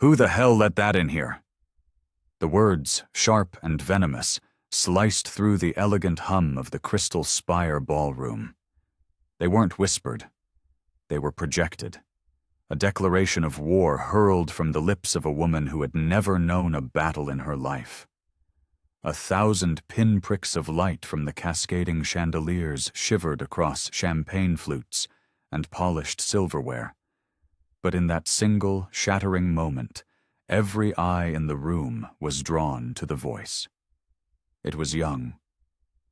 "Who the hell let that in here?" The words, sharp and venomous, sliced through the elegant hum of the Crystal Spire ballroom. They weren't whispered. They were projected. A declaration of war hurled from the lips of a woman who had never known a battle in her life. 1,000 pinpricks of light from the cascading chandeliers shivered across champagne flutes and polished silverware. But in that single, shattering moment, every eye in the room was drawn to the voice. It was young,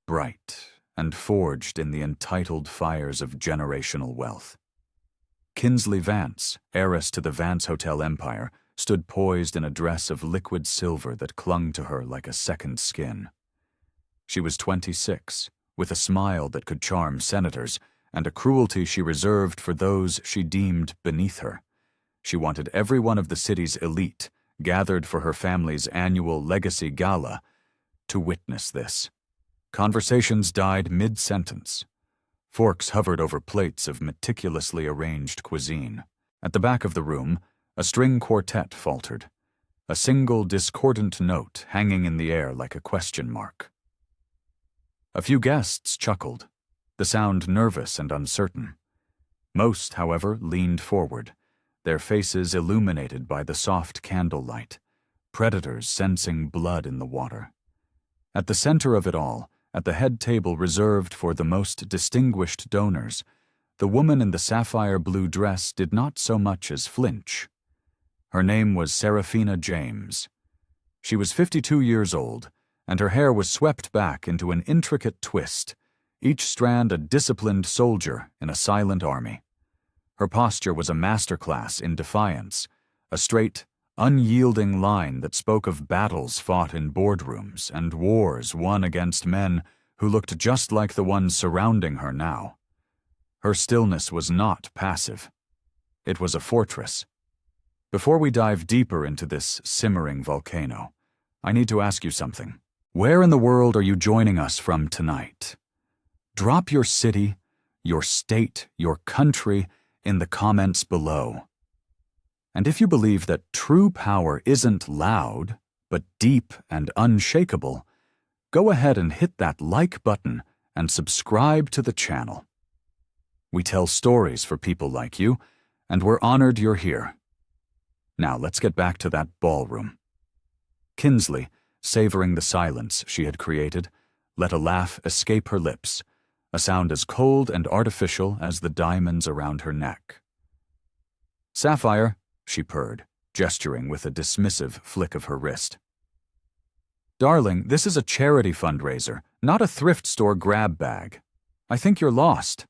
bright, and forged in the entitled fires of generational wealth. Kinsley Vance, heiress to the Vance Hotel empire, stood poised in a dress of liquid silver that clung to her like a second skin. She was 26, with a smile that could charm senators, and a cruelty she reserved for those she deemed beneath her. She wanted every one of the city's elite, gathered for her family's annual legacy gala, to witness this. Conversations died mid-sentence. Forks hovered over plates of meticulously arranged cuisine. At the back of the room, a string quartet faltered, a single discordant note hanging in the air like a question mark. A few guests chuckled, the sound nervous and uncertain. Most, however, leaned forward, their faces illuminated by the soft candlelight, predators sensing blood in the water. At the center of it all, at the head table reserved for the most distinguished donors, the woman in the sapphire blue dress did not so much as flinch. Her name was Seraphina James. She was 52 years old, and her hair was swept back into an intricate twist, each strand a disciplined soldier in a silent army. Her posture was a masterclass in defiance, a straight, unyielding line that spoke of battles fought in boardrooms and wars won against men who looked just like the ones surrounding her now. Her stillness was not passive. It was a fortress. Before we dive deeper into this simmering volcano, I need to ask you something. Where in the world are you joining us from tonight? Drop your city, your state, your country in the comments below. And if you believe that true power isn't loud, but deep and unshakable, go ahead and hit that like button and subscribe to the channel. We tell stories for people like you, and we're honored you're here. Now let's get back to that ballroom. Kinsley, savoring the silence she had created, let a laugh escape her lips, a sound as cold and artificial as the diamonds around her neck. "Sapphire," she purred, gesturing with a dismissive flick of her wrist. "Darling, this is a charity fundraiser, not a thrift store grab bag. I think you're lost."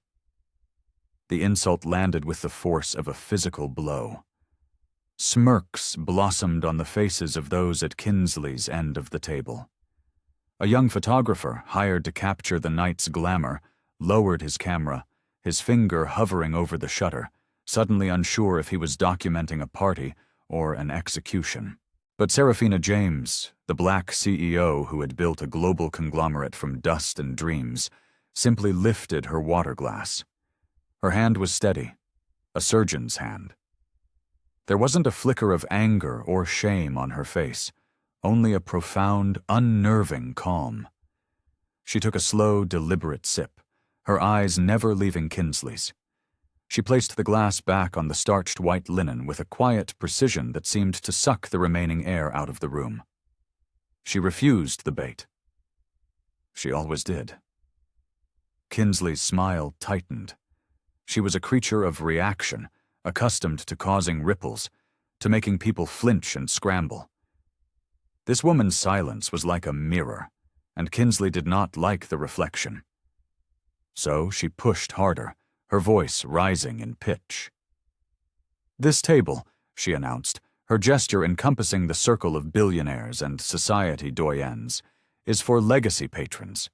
The insult landed with the force of a physical blow. Smirks blossomed on the faces of those at Kinsley's end of the table. A young photographer, hired to capture the night's glamour, lowered his camera, his finger hovering over the shutter, suddenly unsure if he was documenting a party or an execution. But Seraphina James, the black CEO who had built a global conglomerate from dust and dreams, simply lifted her water glass. Her hand was steady, a surgeon's hand. There wasn't a flicker of anger or shame on her face, only a profound, unnerving calm. She took a slow, deliberate sip, her eyes never leaving Kinsley's. She placed the glass back on the starched white linen with a quiet precision that seemed to suck the remaining air out of the room. She refused the bait. She always did. Kinsley's smile tightened. She was a creature of reaction, accustomed to causing ripples, to making people flinch and scramble. This woman's silence was like a mirror, and Kinsley did not like the reflection. So she pushed harder, her voice rising in pitch. "This table," she announced, her gesture encompassing the circle of billionaires and society doyens, "is for legacy patrons,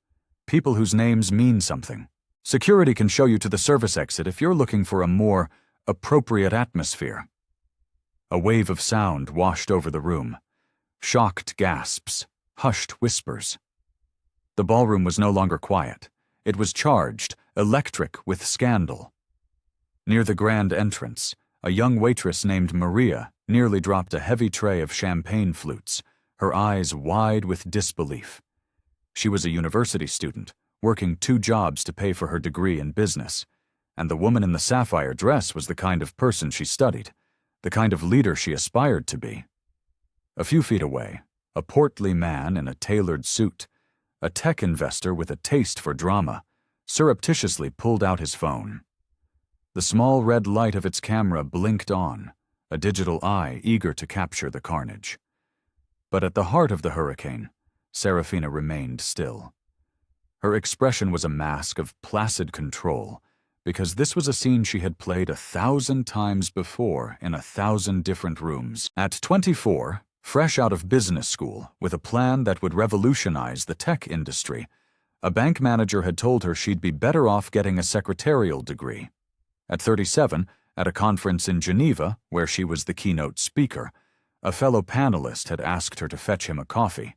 people whose names mean something. Security can show you to the service exit if you're looking for a more appropriate atmosphere." A wave of sound washed over the room. Shocked gasps, hushed whispers. The ballroom was no longer quiet. It was charged, electric with scandal. Near the grand entrance, a young waitress named Maria nearly dropped a heavy tray of champagne flutes, her eyes wide with disbelief. She was a university student, working 2 jobs to pay for her degree in business, and the woman in the sapphire dress was the kind of person she studied, the kind of leader she aspired to be. A few feet away, a portly man in a tailored suit, a tech investor with a taste for drama, surreptitiously pulled out his phone. The small red light of its camera blinked on, a digital eye eager to capture the carnage. But at the heart of the hurricane, Serafina remained still. Her expression was a mask of placid control, because this was a scene she had played 1,000 times before in 1,000 different rooms. At 24, fresh out of business school, with a plan that would revolutionize the tech industry, a bank manager had told her she'd be better off getting a secretarial degree. At 37, at a conference in Geneva, where she was the keynote speaker, a fellow panelist had asked her to fetch him a coffee.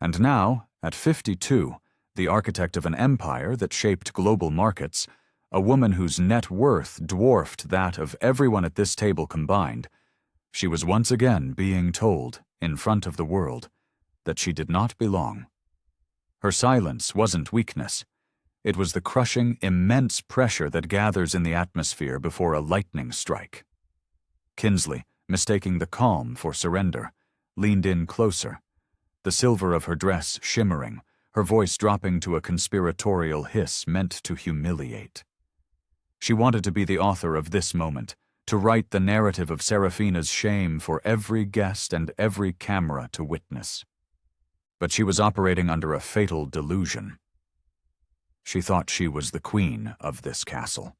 And now, at 52, the architect of an empire that shaped global markets, a woman whose net worth dwarfed that of everyone at this table combined, she was once again being told, in front of the world, that she did not belong. Her silence wasn't weakness. It was the crushing, immense pressure that gathers in the atmosphere before a lightning strike. Kinsley, mistaking the calm for surrender, leaned in closer, the silver of her dress shimmering, her voice dropping to a conspiratorial hiss meant to humiliate. She wanted to be the author of this moment, to write the narrative of Serafina's shame for every guest and every camera to witness. But she was operating under a fatal delusion. She thought she was the queen of this castle.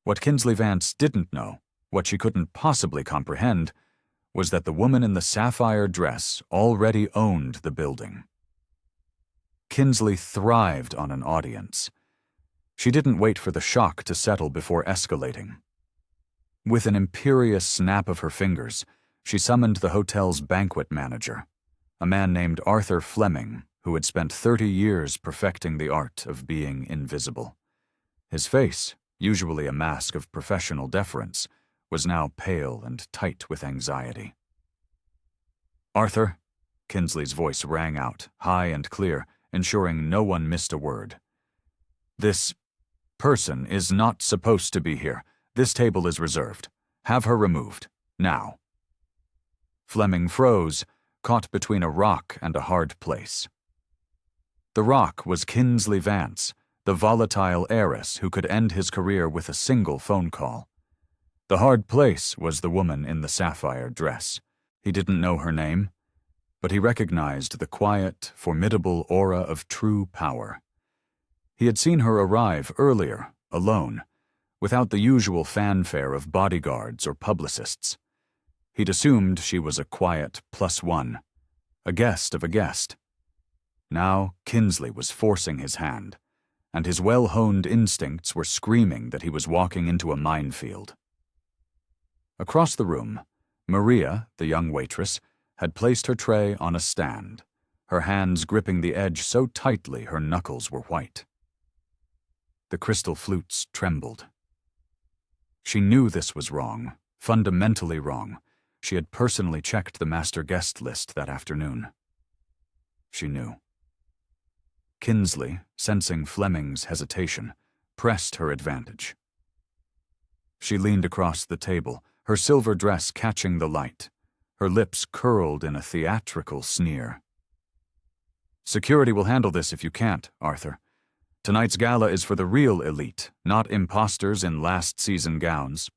What Kinsley Vance didn't know, what she couldn't possibly comprehend, was that the woman in the sapphire dress already owned the building. Kinsley thrived on an audience. She didn't wait for the shock to settle before escalating. With an imperious snap of her fingers, she summoned the hotel's banquet manager, a man named Arthur Fleming, who had spent 30 years perfecting the art of being invisible. His face, usually a mask of professional deference, was now pale and tight with anxiety. "Arthur," Kinsley's voice rang out, high and clear, ensuring no one missed a word. "This person is not supposed to be here. This table is reserved. Have her removed. Now." Fleming froze, caught between a rock and a hard place. The rock was Kinsley Vance, the volatile heiress who could end his career with a single phone call. The hard place was the woman in the sapphire dress. He didn't know her name, but he recognized the quiet, formidable aura of true power. He had seen her arrive earlier, alone, without the usual fanfare of bodyguards or publicists. He'd assumed she was a quiet +1, a guest of a guest. Now Kinsley was forcing his hand, and his well-honed instincts were screaming that he was walking into a minefield. Across the room, Maria, the young waitress, had placed her tray on a stand, her hands gripping the edge so tightly her knuckles were white. The crystal flutes trembled. She knew this was wrong, fundamentally wrong. She had personally checked the master guest list that afternoon. She knew. Kinsley, sensing Fleming's hesitation, pressed her advantage. She leaned across the table, her silver dress catching the light, her lips curled in a theatrical sneer. "Security will handle this if you can't, Arthur. Tonight's gala is for the real elite, not imposters in last-season gowns."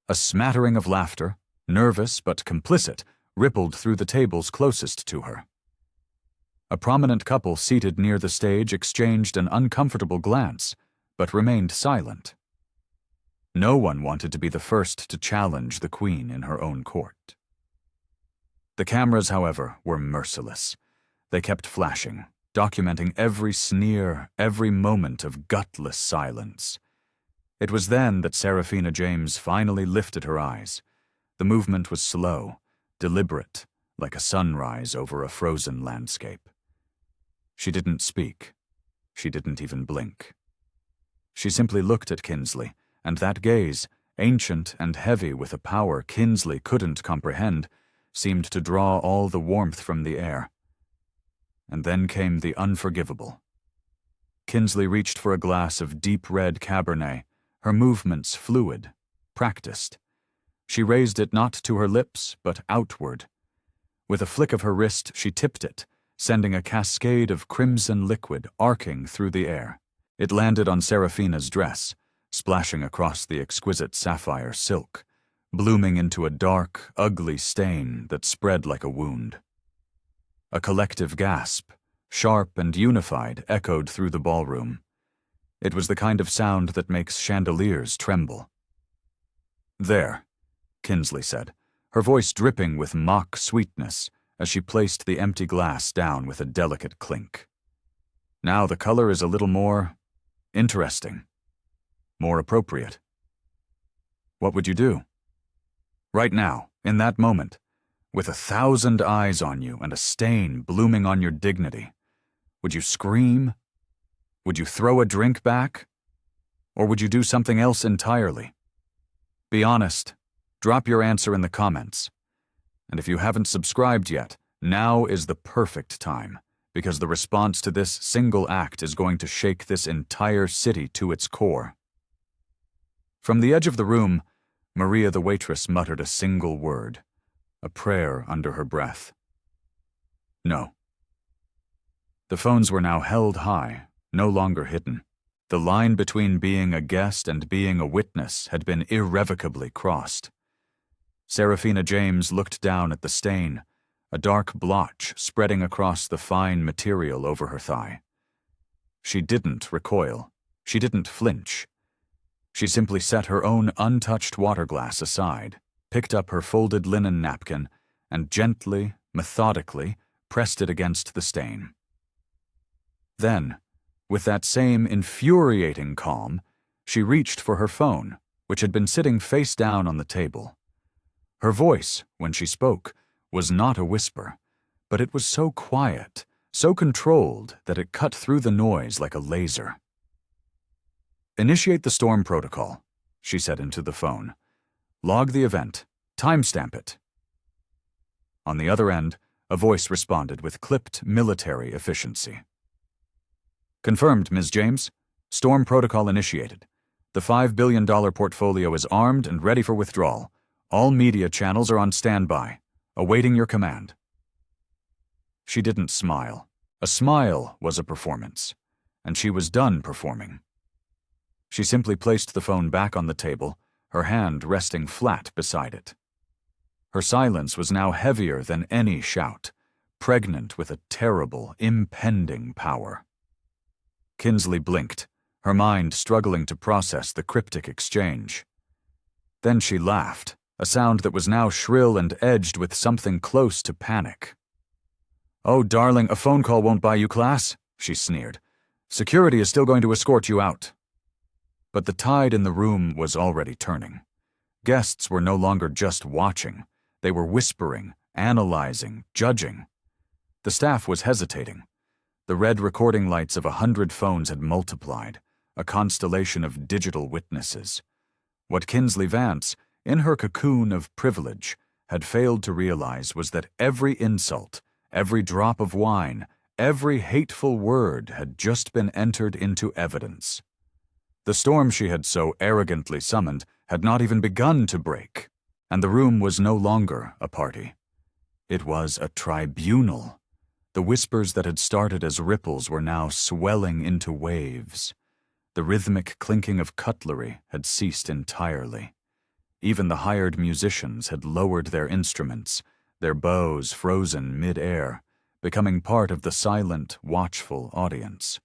A smattering of laughter, nervous but complicit, rippled through the tables closest to her. A prominent couple seated near the stage exchanged an uncomfortable glance, but remained silent. No one wanted to be the first to challenge the queen in her own court. The cameras, however, were merciless. They kept flashing, documenting every sneer, every moment of gutless silence. It was then that Serafina James finally lifted her eyes. The movement was slow, deliberate, like a sunrise over a frozen landscape. She didn't speak. She didn't even blink. She simply looked at Kinsley, and that gaze, ancient and heavy with a power Kinsley couldn't comprehend, seemed to draw all the warmth from the air. And then came the unforgivable. Kinsley reached for a glass of deep red Cabernet, her movements fluid, practiced. She raised it not to her lips, but outward. With a flick of her wrist, she tipped it, sending a cascade of crimson liquid arcing through the air. It landed on Serafina's dress, splashing across the exquisite sapphire silk, blooming into a dark, ugly stain that spread like a wound. A collective gasp, sharp and unified, echoed through the ballroom. It was the kind of sound that makes chandeliers tremble. "There," Kinsley said, her voice dripping with mock sweetness as she placed the empty glass down with a delicate clink. "Now the color is a little more interesting, more appropriate. What would you do? Right now, in that moment, with 1,000 eyes on you and a stain blooming on your dignity, would you scream? Would you throw a drink back? Or would you do something else entirely? Be honest. Drop your answer in the comments. And if you haven't subscribed yet, now is the perfect time, because the response to this single act is going to shake this entire city to its core." From the edge of the room, Maria the waitress muttered a single word, a prayer under her breath. No. The phones were now held high, no longer hidden. The line between being a guest and being a witness had been irrevocably crossed. Serafina James looked down at the stain, a dark blotch spreading across the fine material over her thigh. She didn't recoil. She didn't flinch. She simply set her own untouched water glass aside, picked up her folded linen napkin, and gently, methodically, pressed it against the stain. Then, with that same infuriating calm, she reached for her phone, which had been sitting face down on the table. Her voice, when she spoke, was not a whisper, but it was so quiet, so controlled that it cut through the noise like a laser. "Initiate the storm protocol," she said into the phone. "Log the event. Timestamp it." On the other end, a voice responded with clipped military efficiency. "Confirmed, Ms. James. Storm protocol initiated. The $5 billion portfolio is armed and ready for withdrawal. All media channels are on standby, awaiting your command." She didn't smile. A smile was a performance, and she was done performing. She simply placed the phone back on the table, her hand resting flat beside it. Her silence was now heavier than any shout, pregnant with a terrible, impending power. Kinsley blinked, her mind struggling to process the cryptic exchange. Then she laughed, a sound that was now shrill and edged with something close to panic. "Oh, darling, a phone call won't buy you class," she sneered. "Security is still going to escort you out." But the tide in the room was already turning. Guests were no longer just watching. They were whispering, analyzing, judging. The staff was hesitating. The red recording lights of 100 phones had multiplied, a constellation of digital witnesses. What Kinsley Vance, in her cocoon of privilege, had failed to realize was that every insult, every drop of wine, every hateful word had just been entered into evidence. The storm she had so arrogantly summoned had not even begun to break, and the room was no longer a party. It was a tribunal. The whispers that had started as ripples were now swelling into waves. The rhythmic clinking of cutlery had ceased entirely. Even the hired musicians had lowered their instruments, their bows frozen mid-air, becoming part of the silent, watchful audience.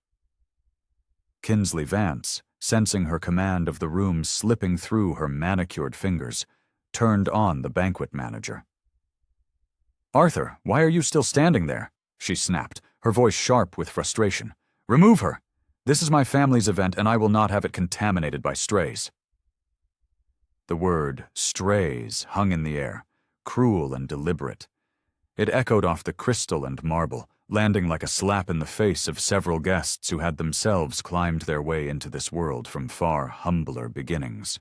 Kinsley Vance, sensing her command of the room slipping through her manicured fingers, turned on the banquet manager. "Arthur, why are you still standing there?" she snapped, her voice sharp with frustration. "Remove her! This is my family's event, and I will not have it contaminated by strays." The word strays hung in the air, cruel and deliberate. It echoed off the crystal and marble, landing like a slap in the face of several guests who had themselves climbed their way into this world from far humbler beginnings.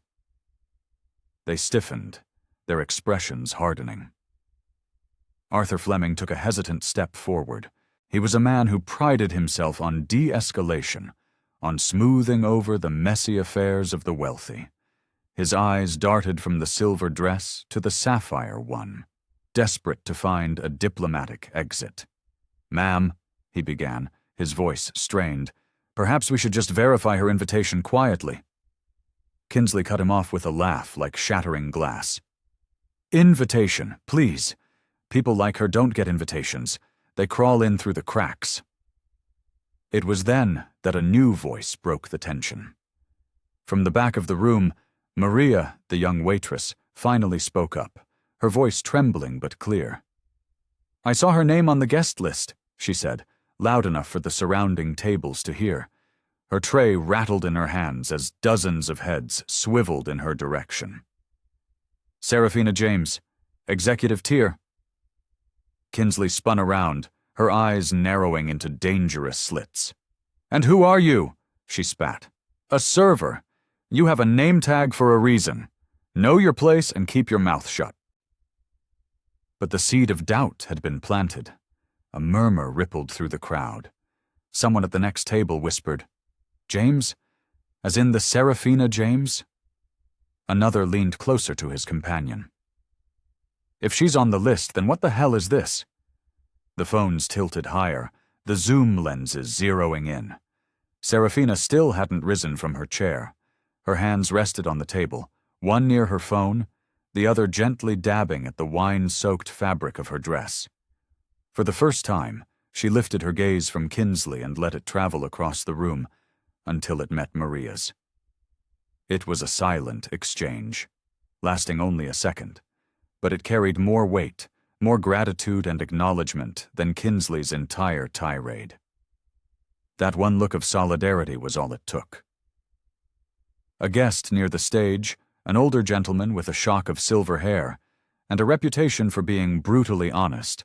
They stiffened, their expressions hardening. Arthur Fleming took a hesitant step forward. He was a man who prided himself on de-escalation, on smoothing over the messy affairs of the wealthy. His eyes darted from the silver dress to the sapphire one, desperate to find a diplomatic exit. "Ma'am," he began, his voice strained, "perhaps we should just verify her invitation quietly." Kinsley cut him off with a laugh like shattering glass. "Invitation, please. People like her don't get invitations. They crawl in through the cracks." It was then that a new voice broke the tension. From the back of the room, Maria, the young waitress, finally spoke up, her voice trembling but clear. "I saw her name on the guest list," she said, loud enough for the surrounding tables to hear. Her tray rattled in her hands as dozens of heads swiveled in her direction. "Serafina James, executive tier." Kinsley spun around, her eyes narrowing into dangerous slits. "And who are you?" she spat. "A server. You have a name tag for a reason. Know your place and keep your mouth shut." But the seed of doubt had been planted. A murmur rippled through the crowd. Someone at the next table whispered, "James? As in the Serafina James?" Another leaned closer to his companion. "If she's on the list, then what the hell is this?" The phones tilted higher, the zoom lenses zeroing in. Serafina still hadn't risen from her chair. Her hands rested on the table, one near her phone, the other gently dabbing at the wine-soaked fabric of her dress. For the first time, she lifted her gaze from Kinsley and let it travel across the room until it met Maria's. It was a silent exchange, lasting only a second, but it carried more weight, more gratitude and acknowledgement than Kinsley's entire tirade. That one look of solidarity was all it took. A guest near the stage, an older gentleman with a shock of silver hair and a reputation for being brutally honest,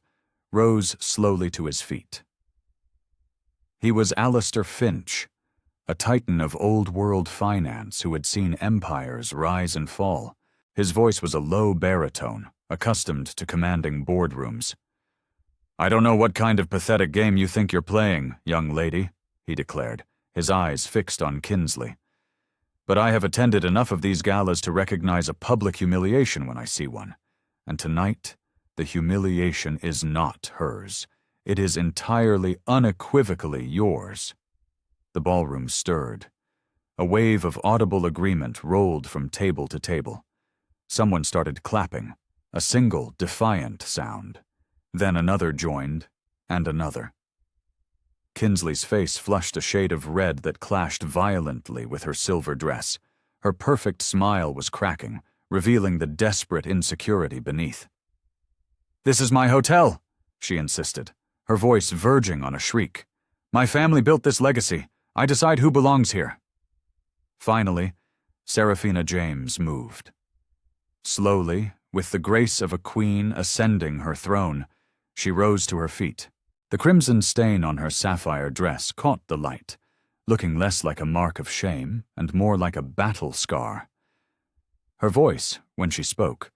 rose slowly to his feet. He was Alistair Finch, a titan of old-world finance who had seen empires rise and fall. His voice was a low baritone, accustomed to commanding boardrooms. "I don't know what kind of pathetic game you think you're playing, young lady," he declared, his eyes fixed on Kinsley. "But I have attended enough of these galas to recognize a public humiliation when I see one. And tonight, the humiliation is not hers. It is entirely, unequivocally yours." The ballroom stirred. A wave of audible agreement rolled from table to table. Someone started clapping, a single, defiant sound. Then another joined, and another. Kinsley's face flushed a shade of red that clashed violently with her silver dress. Her perfect smile was cracking, revealing the desperate insecurity beneath. "This is my hotel," she insisted, her voice verging on a shriek. "My family built this legacy. I decide who belongs here." Finally, Serafina James moved. Slowly, with the grace of a queen ascending her throne, she rose to her feet. The crimson stain on her sapphire dress caught the light, looking less like a mark of shame and more like a battle scar. Her voice, when she spoke,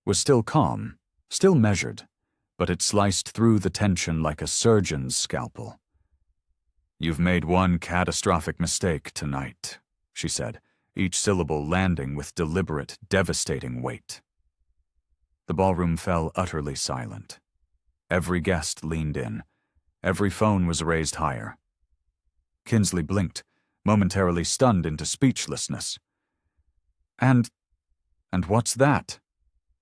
was still calm, still measured, but it sliced through the tension like a surgeon's scalpel. "You've made one catastrophic mistake tonight," she said, each syllable landing with deliberate, devastating weight. The ballroom fell utterly silent. Every guest leaned in. Every phone was raised higher. Kinsley blinked, momentarily stunned into speechlessness. And what's that?"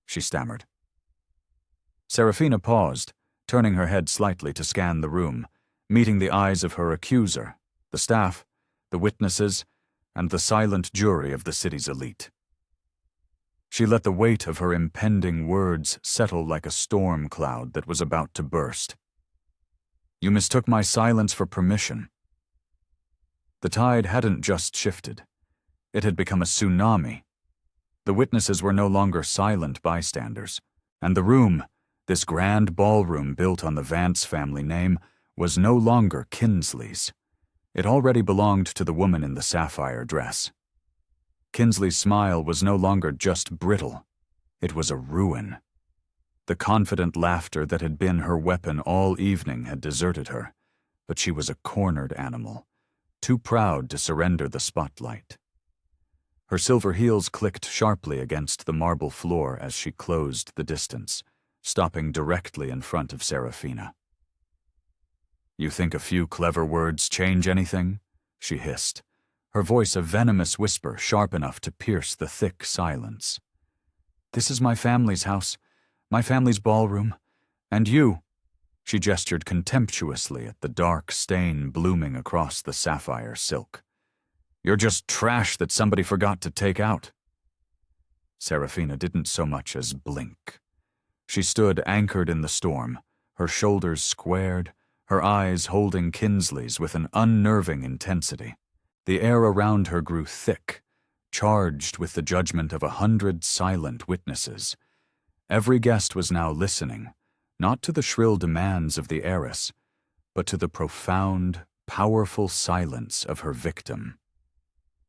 she stammered. Serafina paused, turning her head slightly to scan the room, meeting the eyes of her accuser, the staff, the witnesses, and the silent jury of the city's elite. She let the weight of her impending words settle like a storm cloud that was about to burst. "You mistook my silence for permission." The tide hadn't just shifted. It had become a tsunami. The witnesses were no longer silent bystanders, and the room, this grand ballroom built on the Vance family name, was no longer Kinsley's. It already belonged to the woman in the sapphire dress. Kinsley's smile was no longer just brittle. It was a ruin. The confident laughter that had been her weapon all evening had deserted her, but she was a cornered animal, too proud to surrender the spotlight. Her silver heels clicked sharply against the marble floor as she closed the distance, stopping directly in front of Serafina. "You think a few clever words change anything?" she hissed, her voice a venomous whisper sharp enough to pierce the thick silence. "This is my family's house, my family's ballroom, and you," she gestured contemptuously at the dark stain blooming across the sapphire silk. "You're just trash that somebody forgot to take out." Serafina didn't so much as blink. She stood anchored in the storm, her shoulders squared, her eyes holding Kinsley's with an unnerving intensity. The air around her grew thick, charged with the judgment of 100 silent witnesses. Every guest was now listening, not to the shrill demands of the heiress, but to the profound, powerful silence of her victim.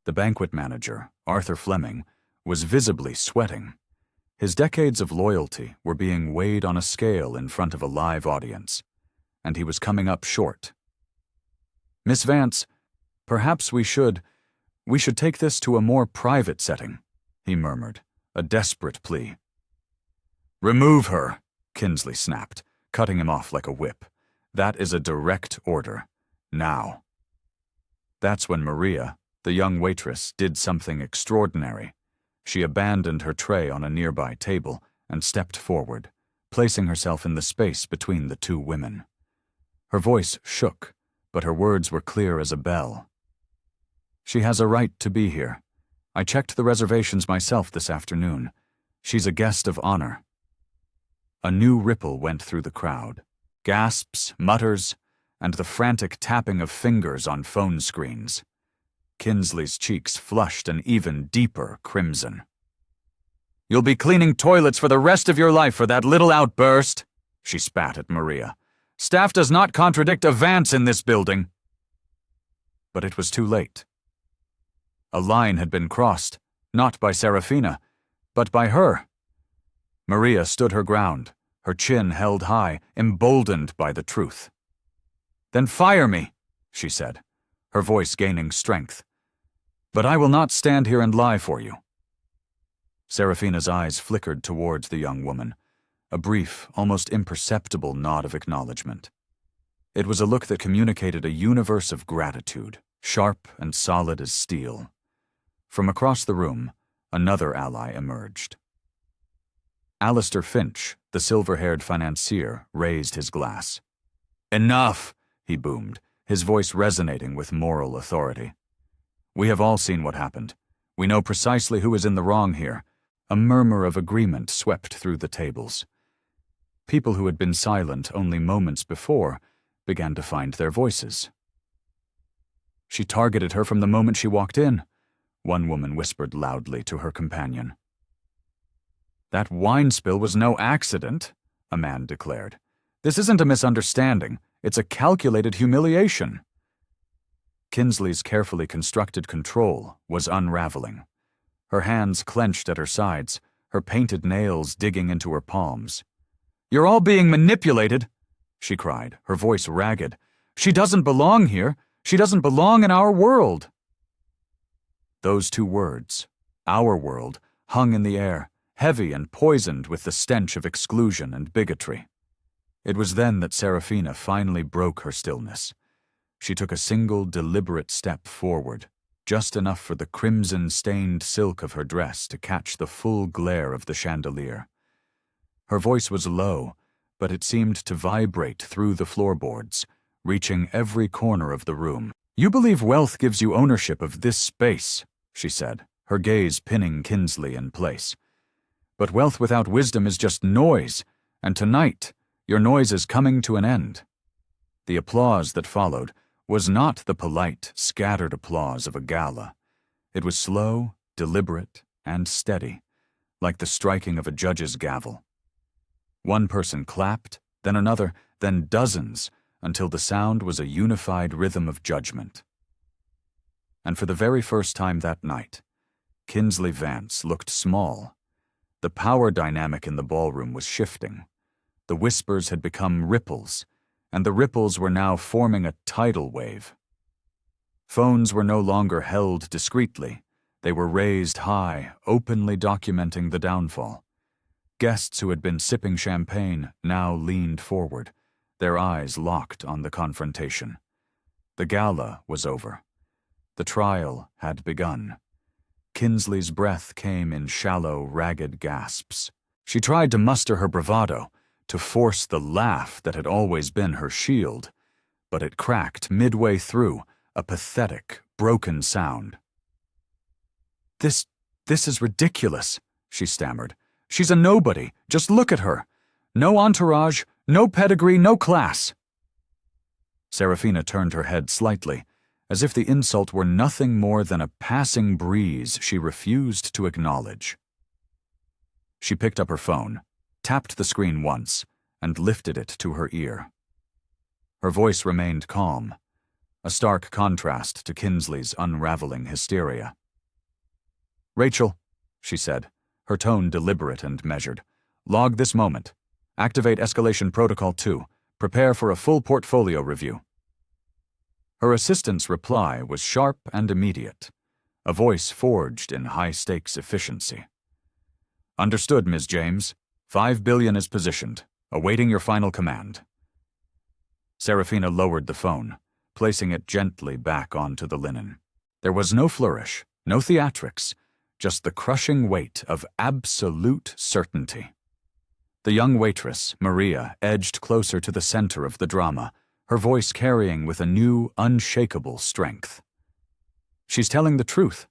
The banquet manager, Arthur Fleming, was visibly sweating. His decades of loyalty were being weighed on a scale in front of a live audience, and he was coming up short. "Miss Vance, perhaps we should take this to a more private setting," he murmured, a desperate plea. "Remove her," Kinsley snapped, cutting him off like a whip. "That is a direct order. Now." That's when Maria, the young waitress, did something extraordinary. She abandoned her tray on a nearby table and stepped forward, placing herself in the space between the two women. Her voice shook, but her words were clear as a bell. "She has a right to be here. I checked the reservations myself this afternoon. She's a guest of honor." A new ripple went through the crowd. Gasps, mutters, and the frantic tapping of fingers on phone screens. Kinsley's cheeks flushed an even deeper crimson. "You'll be cleaning toilets for the rest of your life for that little outburst," she spat at Maria. "Staff does not contradict a Vance in this building." But it was too late. A line had been crossed, not by Serafina, but by her. Maria stood her ground, her chin held high, emboldened by the truth. "Then fire me," she said, her voice gaining strength. "But I will not stand here and lie for you." Serafina's eyes flickered towards the young woman, a brief, almost imperceptible nod of acknowledgement. It was a look that communicated a universe of gratitude, sharp and solid as steel. From across the room, another ally emerged. Alistair Finch, the silver-haired financier, raised his glass. "Enough!" he boomed, his voice resonating with moral authority. "We have all seen what happened. We know precisely who is in the wrong here." A murmur of agreement swept through the tables. People who had been silent only moments before began to find their voices. "She targeted her from the moment she walked in," one woman whispered loudly to her companion. "That wine spill was no accident," a man declared. "This isn't a misunderstanding. It's a calculated humiliation." Kinsley's carefully constructed control was unraveling. Her hands clenched at her sides, her painted nails digging into her palms. "You're all being manipulated," she cried, her voice ragged. "She doesn't belong here. She doesn't belong in our world." Those two words, "our world," hung in the air, heavy and poisoned with the stench of exclusion and bigotry. It was then that Serafina finally broke her stillness. She took a single, deliberate step forward, just enough for the crimson-stained silk of her dress to catch the full glare of the chandelier. Her voice was low, but it seemed to vibrate through the floorboards, reaching every corner of the room. "You believe wealth gives you ownership of this space," she said, her gaze pinning Kinsley in place. "But wealth without wisdom is just noise, and tonight, your noise is coming to an end." The applause that followed was not the polite, scattered applause of a gala. It was slow, deliberate, and steady, like the striking of a judge's gavel. One person clapped, then another, then dozens, until the sound was a unified rhythm of judgment. And for the very first time that night, Kinsley Vance looked small. The power dynamic in the ballroom was shifting. The whispers had become ripples, and the ripples were now forming a tidal wave. Phones were no longer held discreetly. They were raised high, openly documenting the downfall. Guests who had been sipping champagne now leaned forward, their eyes locked on the confrontation. The gala was over. The trial had begun. Kinsley's breath came in shallow, ragged gasps. She tried to muster her bravado, to force the laugh that had always been her shield, but it cracked midway through, a pathetic, broken sound. This is ridiculous, she stammered. She's a nobody. Just look at her. No entourage, no pedigree, no class. Serafina turned her head slightly, as if the insult were nothing more than a passing breeze she refused to acknowledge. She picked up her phone, tapped the screen once, and lifted it to her ear. Her voice remained calm, a stark contrast to Kinsley's unraveling hysteria. "Rachel," she said, her tone deliberate and measured, "log this moment. Activate Escalation Protocol 2. Prepare for a full portfolio review." Her assistant's reply was sharp and immediate, a voice forged in high-stakes efficiency. "Understood, Ms. James. 5 billion is positioned, awaiting your final command." Serafina lowered the phone, placing it gently back onto the linen. There was no flourish, no theatrics, just the crushing weight of absolute certainty. The young waitress, Maria, edged closer to the center of the drama, her voice carrying with a new, unshakable strength. "She's telling the truth.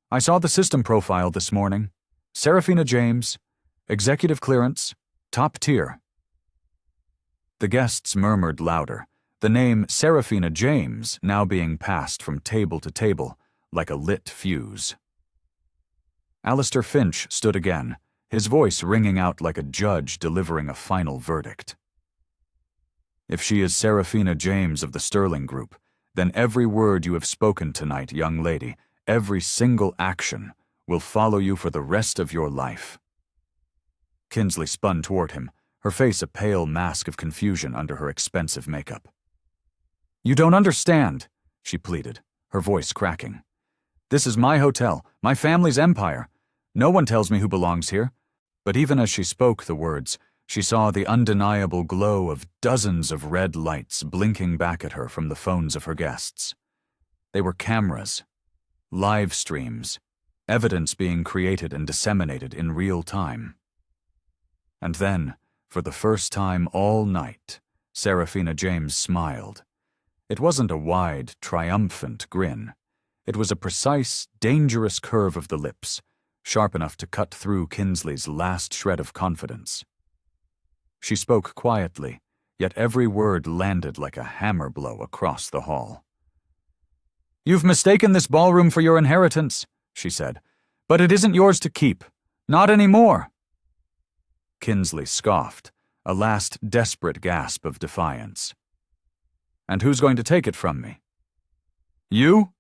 I saw the system profile this morning. Serafina James, executive clearance, top tier." The guests murmured louder, the name Serafina James now being passed from table to table like a lit fuse. Alistair Finch stood again, his voice ringing out like a judge delivering a final verdict. "If she is Serafina James of the Sterling Group, then every word you have spoken tonight, young lady, every single action, will follow you for the rest of your life." Kinsley spun toward him, her face a pale mask of confusion under her expensive makeup. "You don't understand," she pleaded, her voice cracking. "This is my hotel, my family's empire. No one tells me who belongs here." But even as she spoke the words, she saw the undeniable glow of dozens of red lights blinking back at her from the phones of her guests. They were cameras, live streams, evidence being created and disseminated in real time. And then, for the first time all night, Serafina James smiled. It wasn't a wide, triumphant grin. It was a precise, dangerous curve of the lips, sharp enough to cut through Kinsley's last shred of confidence. She spoke quietly, yet every word landed like a hammer blow across the hall. "You've mistaken this ballroom for your inheritance," she said, "but it isn't yours to keep. Not anymore." Kinsley scoffed, a last desperate gasp of defiance. "And who's going to take it from me?" "You?"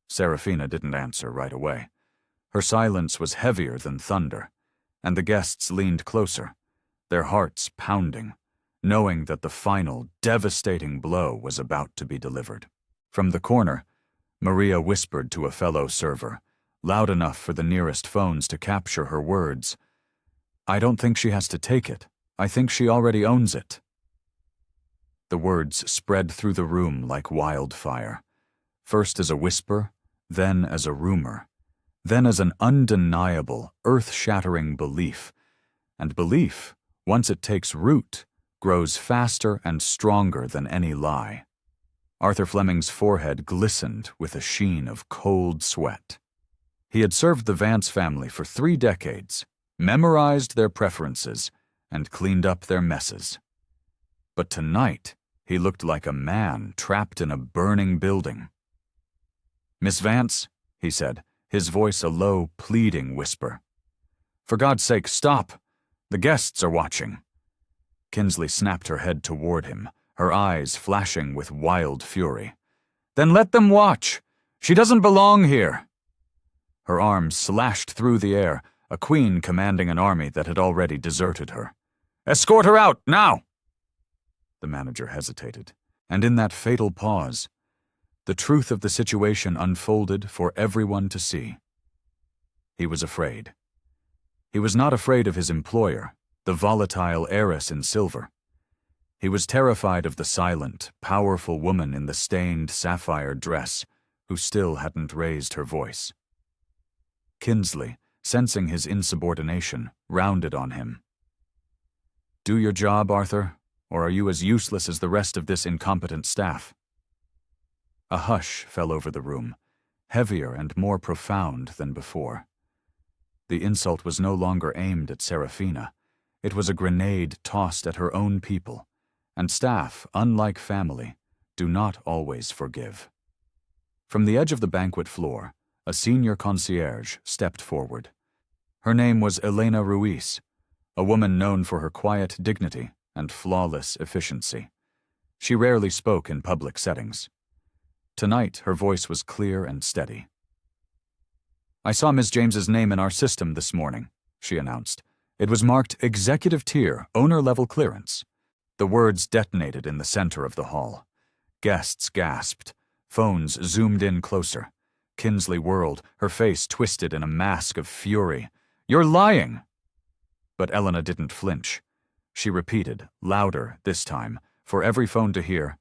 Serafina didn't answer right away. Her silence was heavier than thunder, and the guests leaned closer, their hearts pounding, knowing that the final, devastating blow was about to be delivered. From the corner, Maria whispered to a fellow server, loud enough for the nearest phones to capture her words. "I don't think she has to take it. I think she already owns it." The words spread through the room like wildfire, first as a whisper, then as a rumor, then as an undeniable, earth-shattering belief. And belief, once it takes root, grows faster and stronger than any lie. Arthur Fleming's forehead glistened with a sheen of cold sweat. He had served the Vance family for 3 decades, memorized their preferences, and cleaned up their messes. But tonight, he looked like a man trapped in a burning building. "Miss Vance," he said, his voice a low, pleading whisper. "For God's sake, stop! The guests are watching." Kinsley snapped her head toward him, her eyes flashing with wild fury. "Then let them watch! She doesn't belong here!" Her arms slashed through the air, a queen commanding an army that had already deserted her. "Escort her out, now!" The manager hesitated, and in that fatal pause, the truth of the situation unfolded for everyone to see. He was afraid. He was not afraid of his employer, the volatile heiress in silver. He was terrified of the silent, powerful woman in the stained sapphire dress, who still hadn't raised her voice. Kinsley, sensing his insubordination, rounded on him. "Do your job, Arthur, or are you as useless as the rest of this incompetent staff?" A hush fell over the room, heavier and more profound than before. The insult was no longer aimed at Serafina. It was a grenade tossed at her own people, and staff, unlike family, do not always forgive. From the edge of the banquet floor, a senior concierge stepped forward. Her name was Elena Ruiz, a woman known for her quiet dignity and flawless efficiency. She rarely spoke in public settings. Tonight, her voice was clear and steady. "I saw Miss James's name in our system this morning," she announced. "It was marked Executive Tier, Owner-Level Clearance." The words detonated in the center of the hall. Guests gasped. Phones zoomed in closer. Kinsley whirled, her face twisted in a mask of fury. "You're lying!" But Elena didn't flinch. She repeated, louder this time, for every phone to hear,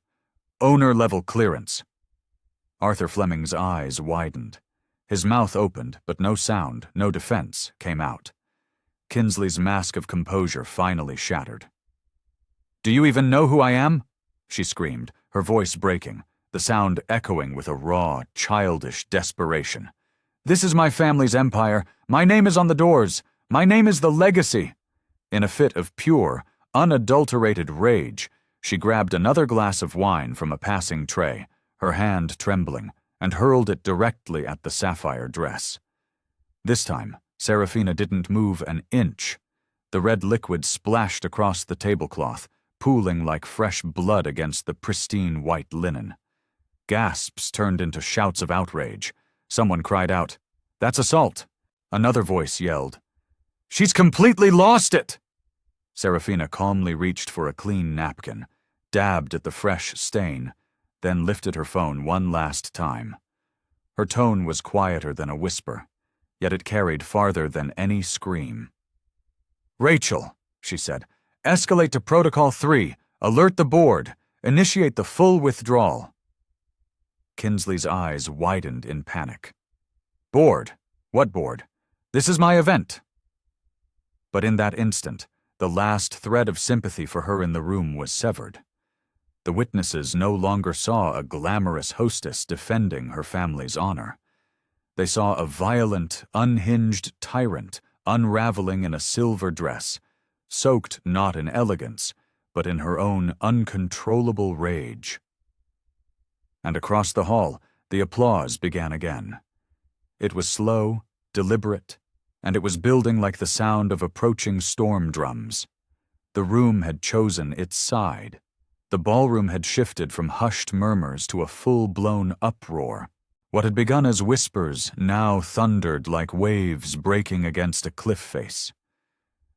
"Owner-level clearance." Arthur Fleming's eyes widened. His mouth opened, but no sound, no defense, came out. Kinsley's mask of composure finally shattered. "Do you even know who I am?" she screamed, her voice breaking, the sound echoing with a raw, childish desperation. "This is my family's empire. My name is on the doors. My name is the legacy." In a fit of pure, unadulterated rage, she grabbed another glass of wine from a passing tray, her hand trembling, and hurled it directly at the sapphire dress. This time, Serafina didn't move an inch. The red liquid splashed across the tablecloth, pooling like fresh blood against the pristine white linen. Gasps turned into shouts of outrage. Someone cried out, "That's assault!" Another voice yelled, "She's completely lost it!" Serafina calmly reached for a clean napkin, dabbed at the fresh stain, then lifted her phone one last time. Her tone was quieter than a whisper, yet it carried farther than any scream. "Rachel," she said, "escalate to Protocol 3, alert the board, initiate the full withdrawal." Kinsley's eyes widened in panic. "Board? What board? This is my event." But in that instant, the last thread of sympathy for her in the room was severed. The witnesses no longer saw a glamorous hostess defending her family's honor. They saw a violent, unhinged tyrant unraveling in a silver dress, soaked not in elegance, but in her own uncontrollable rage. And across the hall, the applause began again. It was slow, deliberate, and it was building like the sound of approaching storm drums. The room had chosen its side. The ballroom had shifted from hushed murmurs to a full-blown uproar. What had begun as whispers now thundered like waves breaking against a cliff face.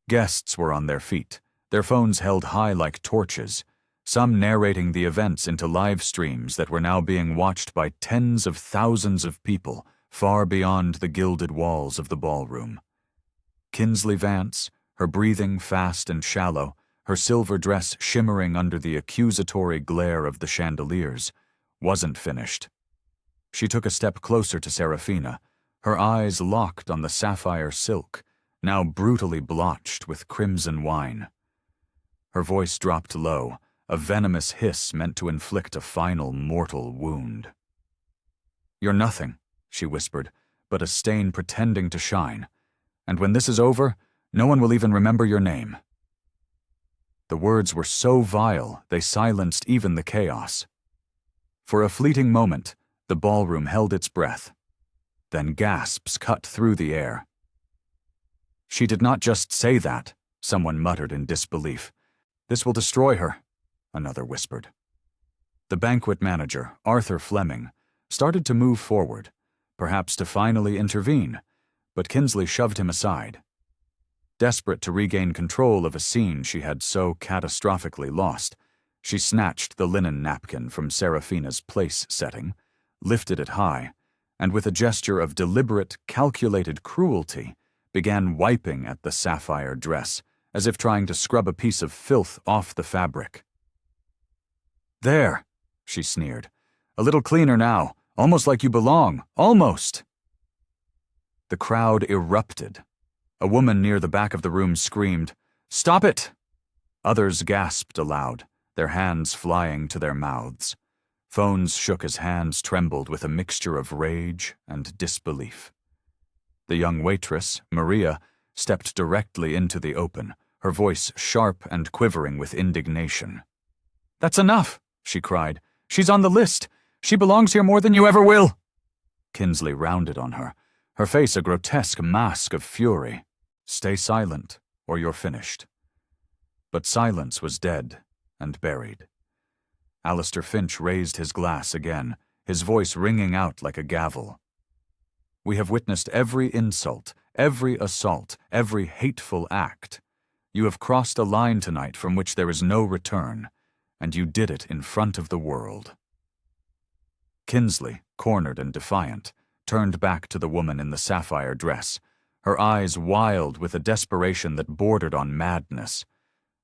Guests were on their feet, their phones held high like torches, some narrating the events into live streams that were now being watched by tens of thousands of people far beyond the gilded walls of the ballroom. Kinsley Vance, her breathing fast and shallow, her silver dress shimmering under the accusatory glare of the chandeliers, wasn't finished. She took a step closer to Serafina, her eyes locked on the sapphire silk, now brutally blotched with crimson wine. Her voice dropped low, a venomous hiss meant to inflict a final mortal wound. "You're nothing," she whispered, "but a stain pretending to shine. And when this is over, no one will even remember your name." The words were so vile, they silenced even the chaos. For a fleeting moment, the ballroom held its breath. Then gasps cut through the air. "She did not just say that," someone muttered in disbelief. "This will destroy her," another whispered. The banquet manager, Arthur Fleming, started to move forward, perhaps to finally intervene, but Kinsley shoved him aside. Desperate to regain control of a scene she had so catastrophically lost, she snatched the linen napkin from Serafina's place setting, lifted it high, and with a gesture of deliberate, calculated cruelty, began wiping at the sapphire dress, as if trying to scrub a piece of filth off the fabric. "There," she sneered. "A little cleaner now, almost like you belong, almost." The crowd erupted. A woman near the back of the room screamed, "Stop it!" Others gasped aloud, their hands flying to their mouths. Phones shook as hands trembled with a mixture of rage and disbelief. The young waitress, Maria, stepped directly into the open, her voice sharp and quivering with indignation. "That's enough," she cried. "She's on the list. She belongs here more than you ever will." Kinsley rounded on her, her face a grotesque mask of fury. "Stay silent, or you're finished." But silence was dead and buried. Alistair Finch raised his glass again, his voice ringing out like a gavel. "We have witnessed every insult, every assault, every hateful act. You have crossed a line tonight from which there is no return, and you did it in front of the world." Kinsley, cornered and defiant, turned back to the woman in the sapphire dress, her eyes wild with a desperation that bordered on madness.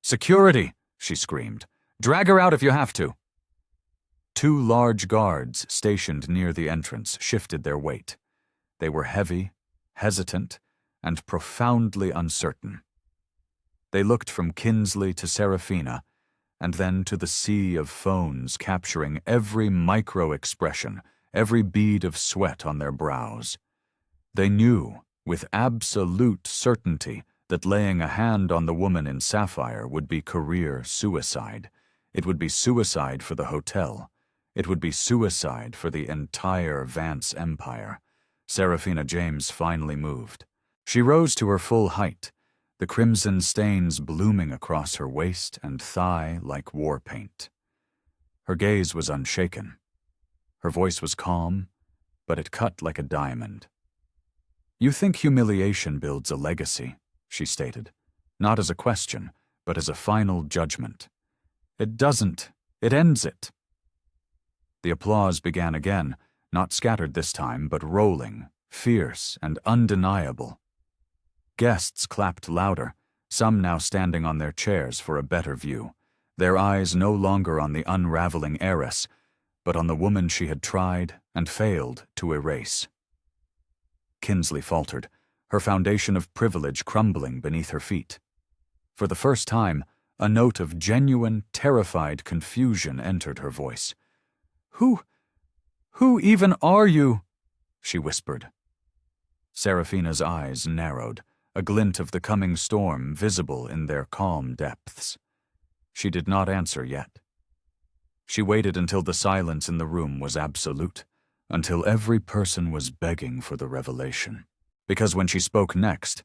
"Security!" she screamed. "Drag her out if you have to." Two large guards stationed near the entrance shifted their weight. They were heavy, hesitant, and profoundly uncertain. They looked from Kinsley to Serafina, and then to the sea of phones capturing every micro-expression, every bead of sweat on their brows. They knew, with absolute certainty, that laying a hand on the woman in sapphire would be career suicide. It would be suicide for the hotel. It would be suicide for the entire Vance empire. Serafina James finally moved. She rose to her full height, the crimson stains blooming across her waist and thigh like war paint. Her gaze was unshaken. Her voice was calm, but it cut like a diamond. "You think humiliation builds a legacy," she stated, not as a question, but as a final judgment. "It doesn't. It ends it." The applause began again, not scattered this time, but rolling, fierce, and undeniable. Guests clapped louder, some now standing on their chairs for a better view, their eyes no longer on the unraveling heiress, but on the woman she had tried and failed to erase. Kinsley faltered, her foundation of privilege crumbling beneath her feet. For the first time, a note of genuine, terrified confusion entered her voice. Who even are you?" she whispered. Serafina's eyes narrowed, a glint of the coming storm visible in their calm depths. She did not answer yet. She waited until the silence in the room was absolute, until every person was begging for the revelation. Because when she spoke next,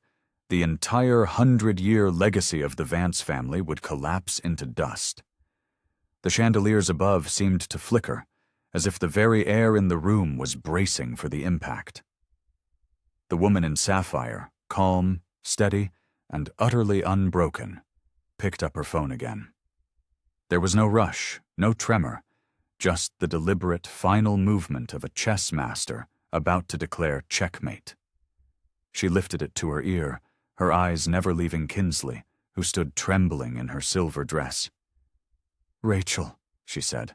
the entire 100-year legacy of the Vance family would collapse into dust. The chandeliers above seemed to flicker, as if the very air in the room was bracing for the impact. The woman in sapphire, calm, steady, and utterly unbroken, picked up her phone again. There was no rush, no tremor, just the deliberate final movement of a chess master about to declare checkmate. She lifted it to her ear, her eyes never leaving Kinsley, who stood trembling in her silver dress. "Rachel," she said,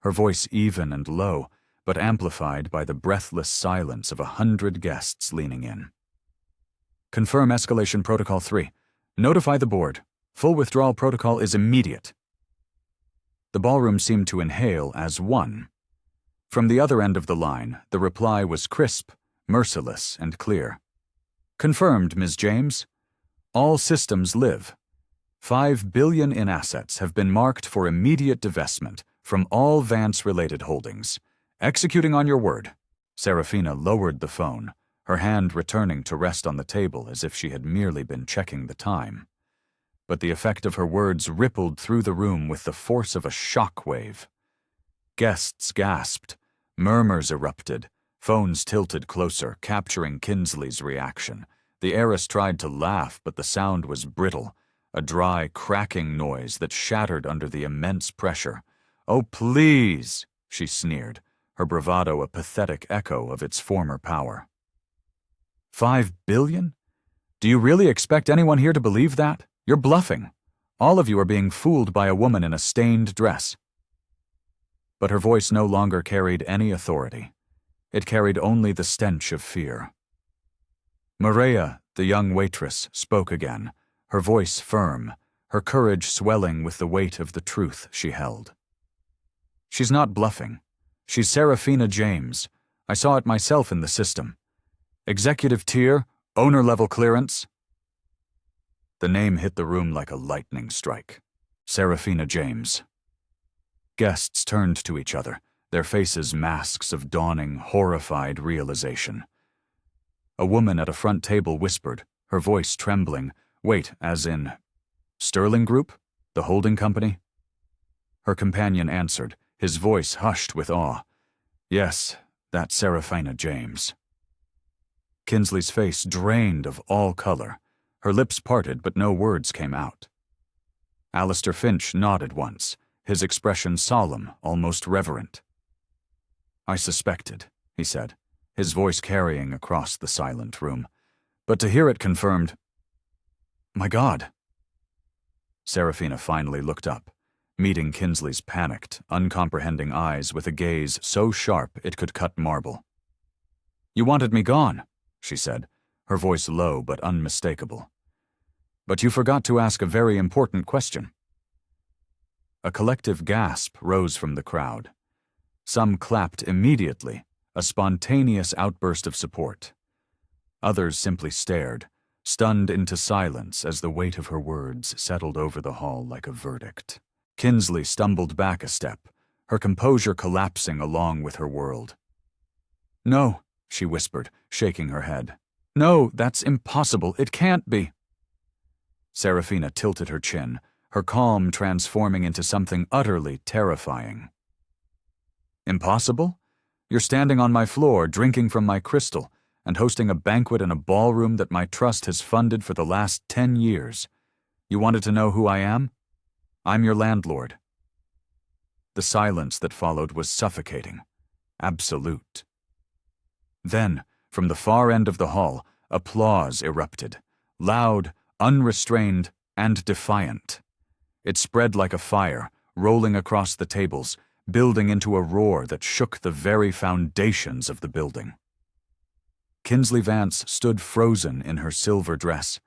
her voice even and low, but amplified by the breathless silence of 100 guests leaning in. "Confirm escalation protocol 3. Notify the board. Full withdrawal protocol is immediate." The ballroom seemed to inhale as one. From the other end of the line, the reply was crisp, merciless, and clear. "Confirmed, Ms. James. All systems live. 5 billion in assets have been marked for immediate divestment from all Vance-related holdings. Executing on your word." Serafina lowered the phone, her hand returning to rest on the table as if she had merely been checking the time. But the effect of her words rippled through the room with the force of a shock wave. Guests gasped, murmurs erupted, Phones tilted closer, capturing Kinsley's reaction. The heiress tried to laugh, but the sound was brittle, a dry, cracking noise that shattered under the immense pressure. "Oh, please," she sneered, her bravado a pathetic echo of its former power. 5 billion? Do you really expect anyone here to believe that? You're bluffing. All of you are being fooled by a woman in a stained dress. But her voice no longer carried any authority. It carried only the stench of fear. Maria, the young waitress, spoke again, her voice firm, her courage swelling with the weight of the truth she held. "She's not bluffing. She's Serafina James. I saw it myself in the system. Executive tier, owner-level clearance." The name hit the room like a lightning strike. Serafina James. Guests turned to each other, their faces masks of dawning, horrified realization. A woman at a front table whispered, her voice trembling, "Wait, as in Sterling Group? The holding company?" Her companion answered, his voice hushed with awe. "Yes, that's Serafina James." Kinsley's face drained of all color. Her lips parted, but no words came out. Alistair Finch nodded once, his expression solemn, almost reverent. "I suspected," he said, his voice carrying across the silent room. "But to hear it confirmed—" "My God!" Serafina finally looked up, meeting Kinsley's panicked, uncomprehending eyes with a gaze so sharp it could cut marble. "You wanted me gone," she said, her voice low but unmistakable. "But you forgot to ask a very important question." A collective gasp rose from the crowd. Some clapped immediately, a spontaneous outburst of support. Others simply stared, stunned into silence as the weight of her words settled over the hall like a verdict. Kinsley stumbled back a step, her composure collapsing along with her world. "No," she whispered, shaking her head. "No, that's impossible. It can't be." Serafina tilted her chin, her calm transforming into something utterly terrifying. "Impossible? You're standing on my floor, drinking from my crystal, and hosting a banquet in a ballroom that my trust has funded for the last 10 years. You wanted to know who I am? I'm your landlord." The silence that followed was suffocating, absolute. Then, from the far end of the hall, applause erupted, loud, unrestrained, and defiant. It spread like a fire, rolling across the tables, building into a roar that shook the very foundations of the building. Kinsley Vance stood frozen in her silver dress,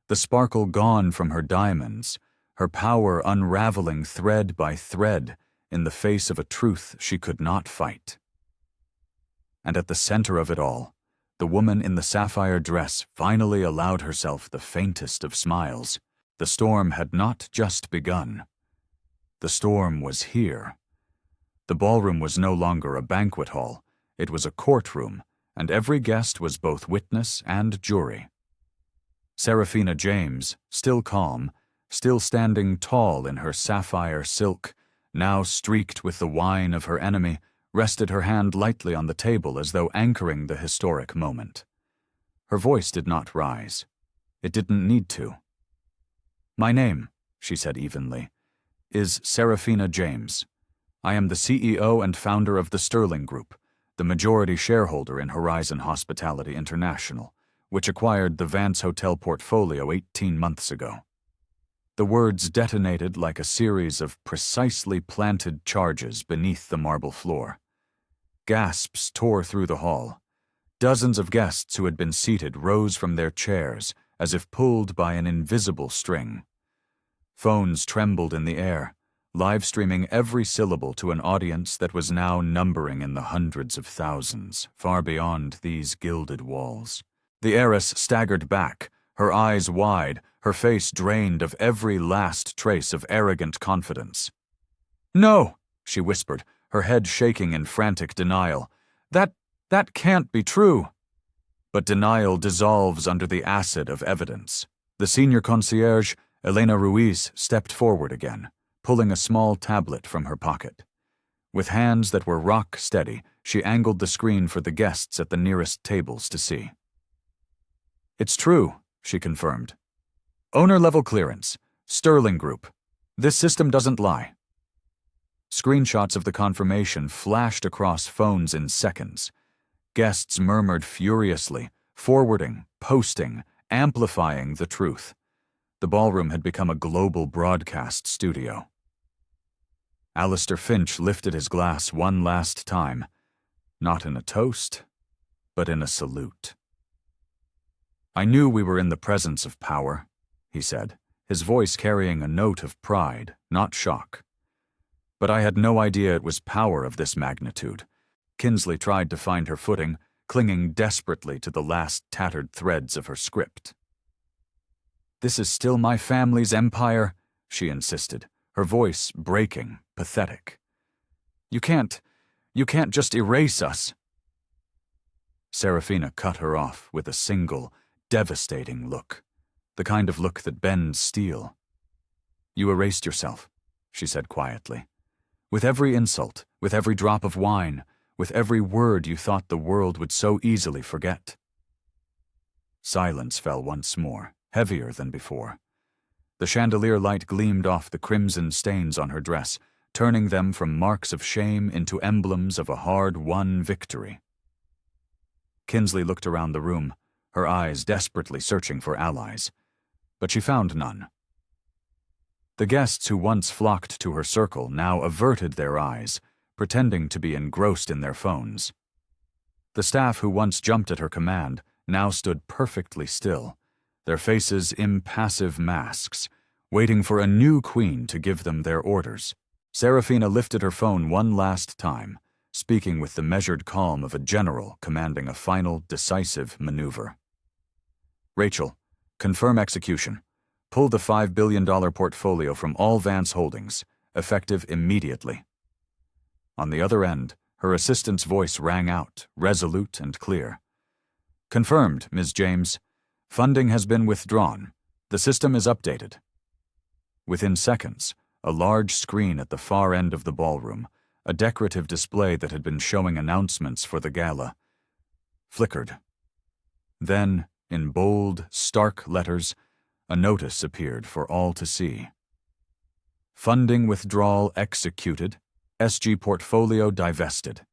the sparkle gone from her diamonds, her power unraveling thread by thread in the face of a truth she could not fight. And at the center of it all, the woman in the sapphire dress finally allowed herself the faintest of smiles. The storm had not just begun. The storm was here. The ballroom was no longer a banquet hall. It was a courtroom, and every guest was both witness and jury. Serafina James, still calm, still standing tall in her sapphire silk, now streaked with the wine of her enemy, rested her hand lightly on the table as though anchoring the historic moment. Her voice did not rise. It didn't need to. "My name," she said evenly, "is Serafina James. I am the CEO and founder of the Sterling Group, the majority shareholder in Horizon Hospitality International, which acquired the Vance Hotel portfolio 18 months ago." The words detonated like a series of precisely planted charges beneath the marble floor. Gasps tore through the hall. Dozens of guests who had been seated rose from their chairs as if pulled by an invisible string. Phones trembled in the air, live-streaming every syllable to an audience that was now numbering in the hundreds of thousands, far beyond these gilded walls. The heiress staggered back, her eyes wide, her face drained of every last trace of arrogant confidence. "No," she whispered, her head shaking in frantic denial. That can't be true." But denial dissolves under the acid of evidence. The senior concierge, Elena Ruiz, stepped forward again, pulling a small tablet from her pocket. With hands that were rock steady, she angled the screen for the guests at the nearest tables to see. "It's true," she confirmed. "Owner-level clearance. Sterling Group. This system doesn't lie." Screenshots of the confirmation flashed across phones in seconds. Guests murmured furiously, forwarding, posting, amplifying the truth. The ballroom had become a global broadcast studio. Alistair Finch lifted his glass one last time, not in a toast, but in a salute. "I knew we were in the presence of power," he said, his voice carrying a note of pride, not shock. "But I had no idea it was power of this magnitude." Kinsley tried to find her footing, clinging desperately to the last tattered threads of her script. "This is still my family's empire," she insisted, her voice breaking, pathetic. You can't just erase us." Serafina cut her off with a single, devastating look, the kind of look that bends steel. "You erased yourself," she said quietly. "With every insult, with every drop of wine, with every word you thought the world would so easily forget." Silence fell once more, heavier than before. The chandelier light gleamed off the crimson stains on her dress, turning them from marks of shame into emblems of a hard-won victory. Kinsley looked around the room, her eyes desperately searching for allies, but she found none. The guests who once flocked to her circle now averted their eyes, pretending to be engrossed in their phones. The staff who once jumped at her command now stood perfectly still, their faces impassive masks, waiting for a new queen to give them their orders. Serafina lifted her phone one last time, speaking with the measured calm of a general commanding a final, decisive maneuver. "Rachel, confirm execution. Pull the $5 billion portfolio from all Vance Holdings, effective immediately." On the other end, her assistant's voice rang out, resolute and clear. "Confirmed, Ms. James. Funding has been withdrawn. The system is updated." Within seconds, a large screen at the far end of the ballroom, a decorative display that had been showing announcements for the gala, flickered. Then, in bold, stark letters, a notice appeared for all to see. "Funding withdrawal executed. SG portfolio divested."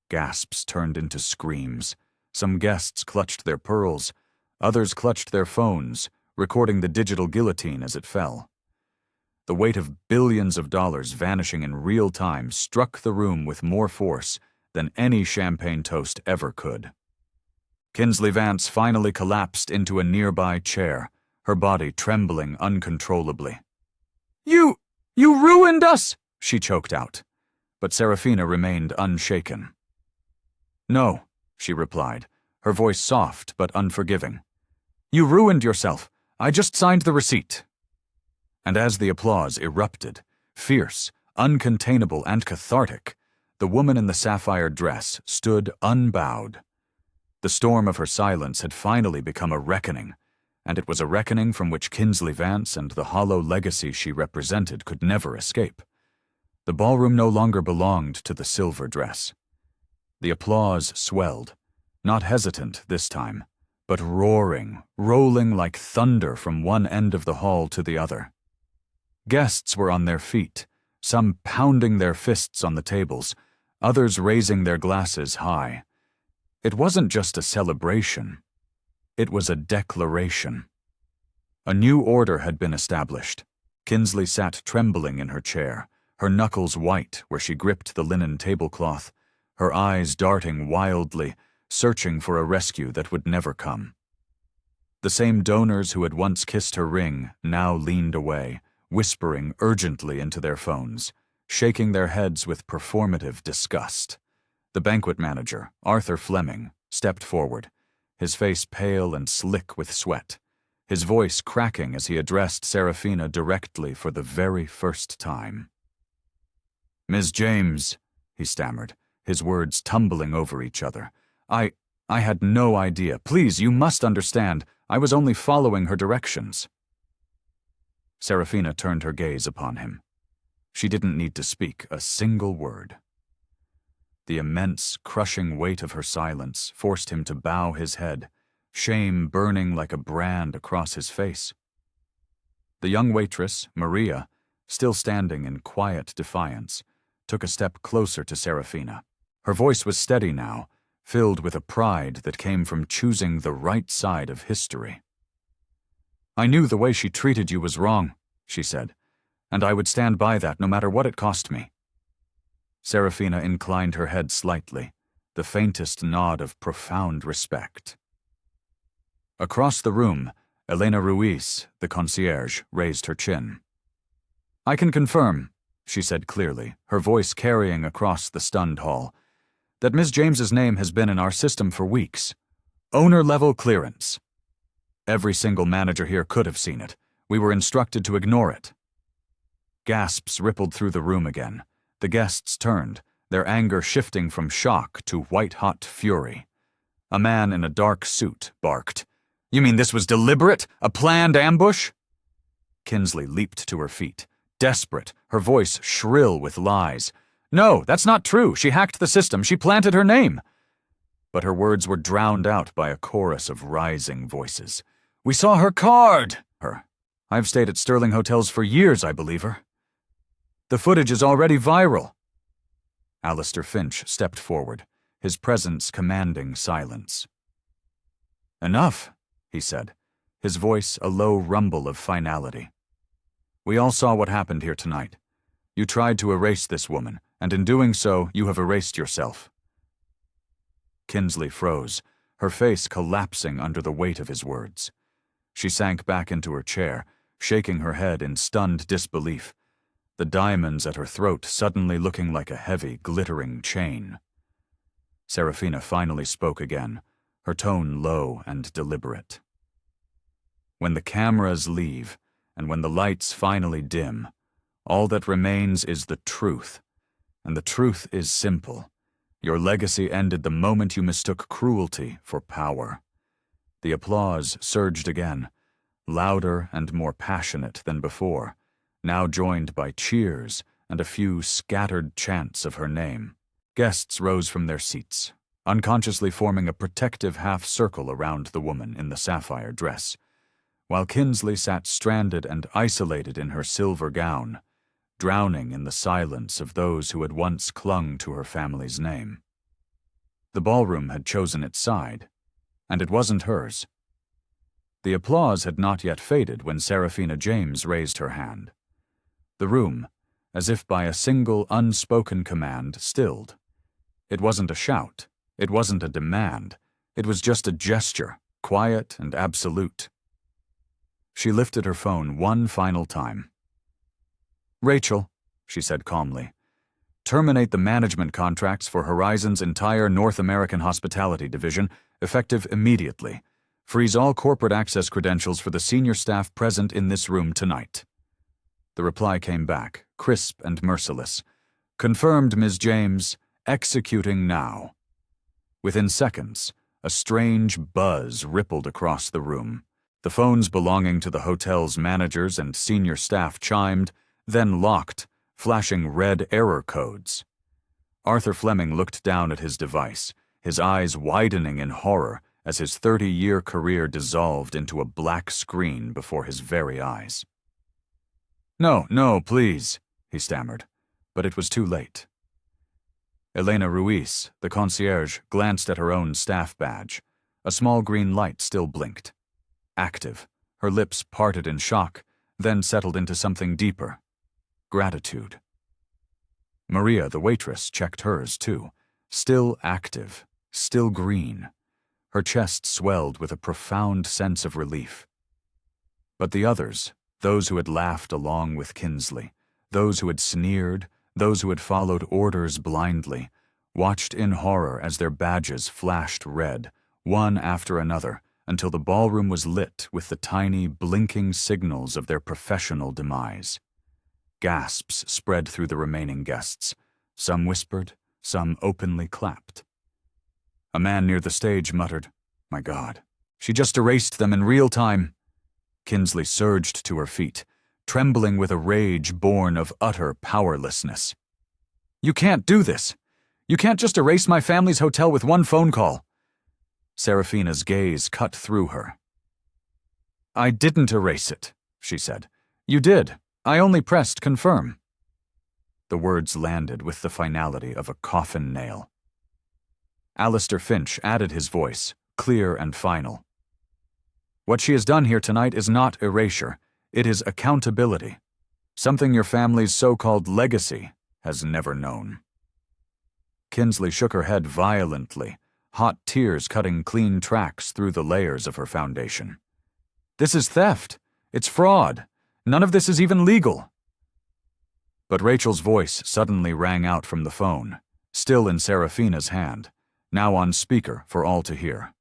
Gasps turned into screams. Some guests clutched their pearls. Others clutched their phones, recording the digital guillotine as it fell. The weight of billions of dollars vanishing in real time struck the room with more force than any champagne toast ever could. Kinsley Vance finally collapsed into a nearby chair, her body trembling uncontrollably. You ruined us!" she choked out, but Serafina remained unshaken. "No," she replied, her voice soft but unforgiving. "You ruined yourself. I just signed the receipt." And as the applause erupted, fierce, uncontainable, and cathartic, the woman in the sapphire dress stood unbowed. The storm of her silence had finally become a reckoning, and it was a reckoning from which Kinsley Vance and the hollow legacy she represented could never escape. The ballroom no longer belonged to the silver dress. The applause swelled, not hesitant this time, but roaring, rolling like thunder from one end of the hall to the other. Guests were on their feet, some pounding their fists on the tables, others raising their glasses high. It wasn't just a celebration. It was a declaration. A new order had been established. Kinsley sat trembling in her chair, her knuckles white where she gripped the linen tablecloth, her eyes darting wildly, searching for a rescue that would never come. The same donors who had once kissed her ring now leaned away, whispering urgently into their phones, shaking their heads with performative disgust. The banquet manager, Arthur Fleming, stepped forward, his face pale and slick with sweat, his voice cracking as he addressed Serafina directly for the very first time. "Ms. James," he stammered, his words tumbling over each other. I had no idea. Please, you must understand. I was only following her directions." Serafina turned her gaze upon him. She didn't need to speak a single word. The immense, crushing weight of her silence forced him to bow his head, shame burning like a brand across his face. The young waitress, Maria, still standing in quiet defiance, took a step closer to Serafina. Her voice was steady now, filled with a pride that came from choosing the right side of history. "I knew the way she treated you was wrong," she said, "and I would stand by that no matter what it cost me." Serafina inclined her head slightly, the faintest nod of profound respect. Across the room, Elena Ruiz, the concierge, raised her chin. "I can confirm," she said clearly, her voice carrying across the stunned hall, "that Ms. James's name has been in our system for weeks. Owner-level clearance. Every single manager here could have seen it. We were instructed to ignore it." Gasps rippled through the room again. The guests turned, their anger shifting from shock to white-hot fury. A man in a dark suit barked, "You mean this was deliberate? A planned ambush?" Kinsley leaped to her feet, desperate, her voice shrill with lies. "No, that's not true. She hacked the system. She planted her name." But her words were drowned out by a chorus of rising voices. "We saw her card!" "I've stayed at Sterling hotels for years, I believe her." "The footage is already viral." Alistair Finch stepped forward, his presence commanding silence. "Enough," he said, his voice a low rumble of finality. "We all saw what happened here tonight. You tried to erase this woman, and in doing so, you have erased yourself." Kinsley froze, her face collapsing under the weight of his words. She sank back into her chair, shaking her head in stunned disbelief, the diamonds at her throat suddenly looking like a heavy, glittering chain. Serafina finally spoke again, her tone low and deliberate. "When the cameras leave, and when the lights finally dim, all that remains is the truth. And the truth is simple. Your legacy ended the moment you mistook cruelty for power." The applause surged again, louder and more passionate than before, now joined by cheers and a few scattered chants of her name. Guests rose from their seats, unconsciously forming a protective half-circle around the woman in the sapphire dress, while Kinsley sat stranded and isolated in her silver gown, drowning in the silence of those who had once clung to her family's name. The ballroom had chosen its side, and it wasn't hers. The applause had not yet faded when Serafina James raised her hand. The room, as if by a single unspoken command, stilled. It wasn't a shout, it wasn't a demand, it was just a gesture, quiet and absolute. She lifted her phone one final time. "Rachel," she said calmly, "terminate the management contracts for Horizon's entire North American hospitality division, effective immediately. Freeze all corporate access credentials for the senior staff present in this room tonight." The reply came back, crisp and merciless. "Confirmed, Ms. James. Executing now." Within seconds, a strange buzz rippled across the room. The phones belonging to the hotel's managers and senior staff chimed, then locked, flashing red error codes. Arthur Fleming looked down at his device, his eyes widening in horror as his 30-year career dissolved into a black screen before his very eyes. No, please," he stammered, but it was too late. Elena Ruiz, the concierge, glanced at her own staff badge. A small green light still blinked. Active, her lips parted in shock, then settled into something deeper. Gratitude. Maria, the waitress, checked hers, too. Still active, still green. Her chest swelled with a profound sense of relief. But the others, those who had laughed along with Kinsley, those who had sneered, those who had followed orders blindly, watched in horror as their badges flashed red, one after another, until the ballroom was lit with the tiny, blinking signals of their professional demise. Gasps spread through the remaining guests. Some whispered, some openly clapped. A man near the stage muttered, "My God, she just erased them in real time." Kinsley surged to her feet, trembling with a rage born of utter powerlessness. "You can't do this! You can't just erase my family's hotel with one phone call!" Serafina's gaze cut through her. "I didn't erase it," she said. "You did. I only pressed confirm." The words landed with the finality of a coffin nail. Alistair Finch added his voice, clear and final. "What she has done here tonight is not erasure. It is accountability. Something your family's so-called legacy has never known." Kinsley shook her head violently, hot tears cutting clean tracks through the layers of her foundation. "This is theft. It's fraud. None of this is even legal." But Rachel's voice suddenly rang out from the phone, still in Serafina's hand, now on speaker for all to hear.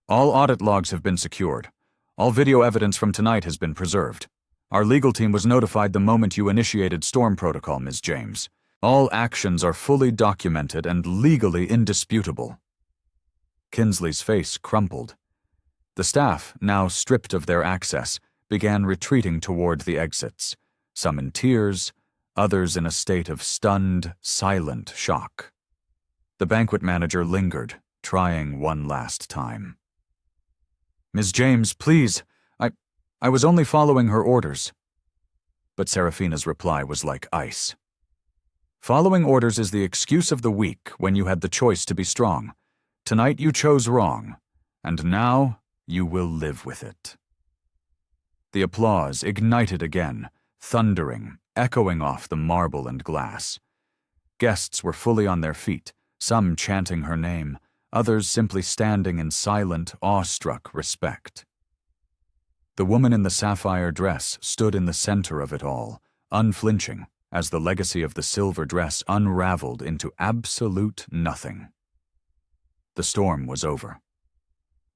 "All audit logs have been secured. All video evidence from tonight has been preserved. Our legal team was notified the moment you initiated storm protocol, Ms. James. All actions are fully documented and legally indisputable." Kinsley's face crumpled. The staff, now stripped of their access, began retreating toward the exits, some in tears, others in a state of stunned, silent shock. The banquet manager lingered, trying one last time. "Ms. James, please, I was only following her orders." But Serafina's reply was like ice. "Following orders is the excuse of the weak when you had the choice to be strong. Tonight you chose wrong, and now you will live with it." The applause ignited again, thundering, echoing off the marble and glass. Guests were fully on their feet, some chanting her name, others simply standing in silent, awestruck respect. The woman in the sapphire dress stood in the center of it all, unflinching, as the legacy of the silver dress unraveled into absolute nothing. The storm was over.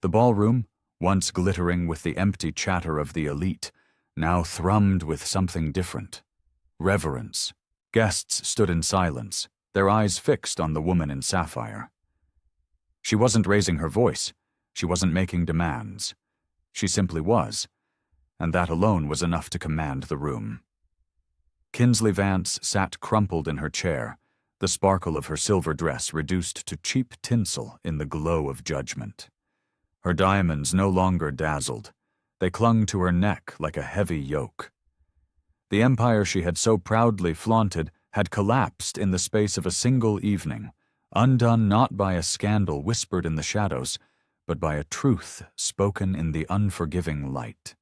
The ballroom, once glittering with the empty chatter of the elite, now thrummed with something different. Reverence. Guests stood in silence, their eyes fixed on the woman in sapphire. She wasn't raising her voice. She wasn't making demands. She simply was, and that alone was enough to command the room. Kinsley Vance sat crumpled in her chair, the sparkle of her silver dress reduced to cheap tinsel in the glow of judgment. Her diamonds no longer dazzled. They clung to her neck like a heavy yoke. The empire she had so proudly flaunted had collapsed in the space of a single evening, undone not by a scandal whispered in the shadows, but by a truth spoken in the unforgiving light.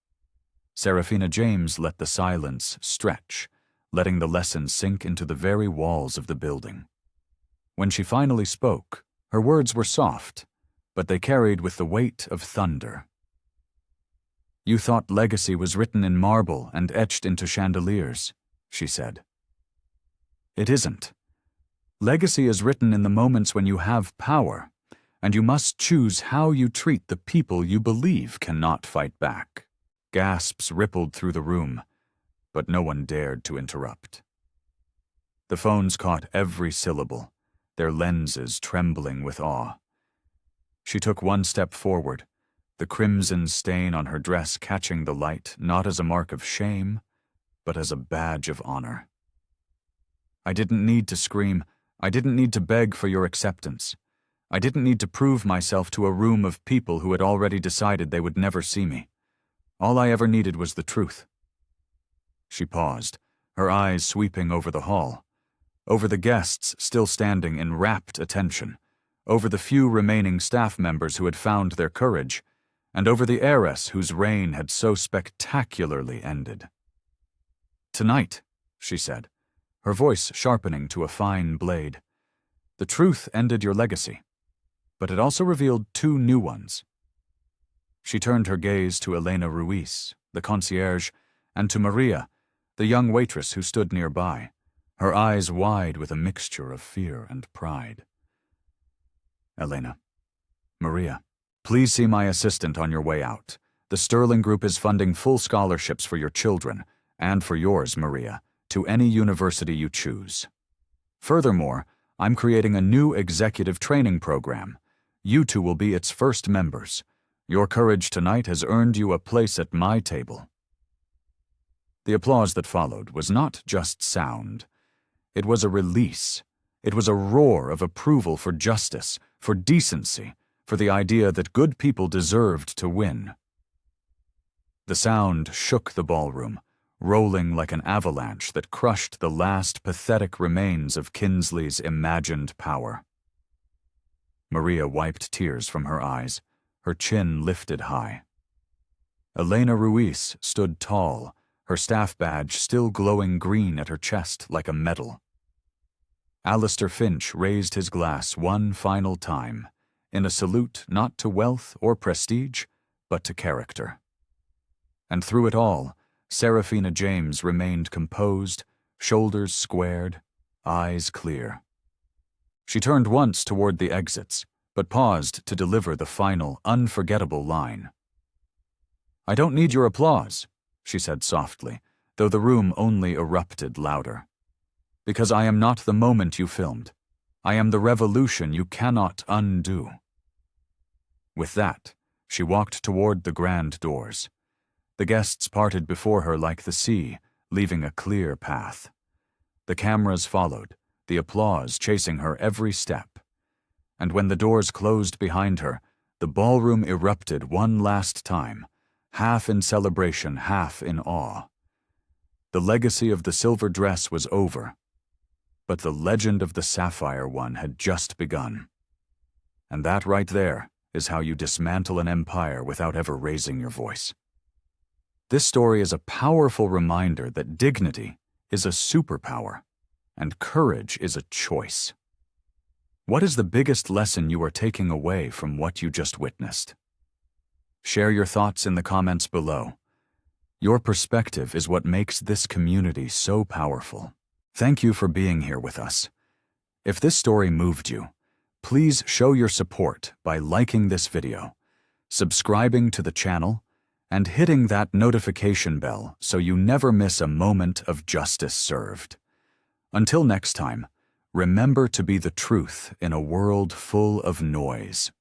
Serafina James let the silence stretch, letting the lesson sink into the very walls of the building. When she finally spoke, her words were soft, but they carried with the weight of thunder. "You thought legacy was written in marble and etched into chandeliers," she said. "It isn't. Legacy is written in the moments when you have power, and you must choose how you treat the people you believe cannot fight back." Gasps rippled through the room, but no one dared to interrupt. The phones caught every syllable, their lenses trembling with awe. She took one step forward, the crimson stain on her dress catching the light not as a mark of shame, but as a badge of honor. "I didn't need to scream. I didn't need to beg for your acceptance. I didn't need to prove myself to a room of people who had already decided they would never see me. All I ever needed was the truth." She paused, her eyes sweeping over the hall, over the guests still standing in rapt attention, over the few remaining staff members who had found their courage, and over the heiress whose reign had so spectacularly ended. "Tonight," she said, her voice sharpening to a fine blade, "the truth ended your legacy, but it also revealed two new ones." She turned her gaze to Elena Ruiz, the concierge, and to Maria, the young waitress who stood nearby, her eyes wide with a mixture of fear and pride. "Elena, Maria, please see my assistant on your way out. The Sterling Group is funding full scholarships for your children, and for yours, Maria, to any university you choose. Furthermore, I'm creating a new executive training program. You two will be its first members. Your courage tonight has earned you a place at my table." The applause that followed was not just sound. It was a release. It was a roar of approval for justice, for decency, for the idea that good people deserved to win. The sound shook the ballroom, rolling like an avalanche that crushed the last pathetic remains of Kinsley's imagined power. Maria wiped tears from her eyes, her chin lifted high. Elena Ruiz stood tall, her staff badge still glowing green at her chest like a medal. Alistair Finch raised his glass one final time, in a salute not to wealth or prestige, but to character. And through it all, Seraphina James remained composed, shoulders squared, eyes clear. She turned once toward the exits, but paused to deliver the final, unforgettable line. "I don't need your applause," she said softly, though the room only erupted louder. "Because I am not the moment you filmed. I am the revolution you cannot undo." With that, she walked toward the grand doors. The guests parted before her like the sea, leaving a clear path. The cameras followed, the applause chasing her every step. And when the doors closed behind her, the ballroom erupted one last time, half in celebration, half in awe. The legacy of the silver dress was over, but the legend of the sapphire one had just begun. And that right there is how you dismantle an empire without ever raising your voice. This story is a powerful reminder that dignity is a superpower, and courage is a choice. What is the biggest lesson you are taking away from what you just witnessed? Share your thoughts in the comments below. Your perspective is what makes this community so powerful. Thank you for being here with us. If this story moved you, please show your support by liking this video, subscribing to the channel, and hitting that notification bell so you never miss a moment of justice served. Until next time, remember to be the truth in a world full of noise.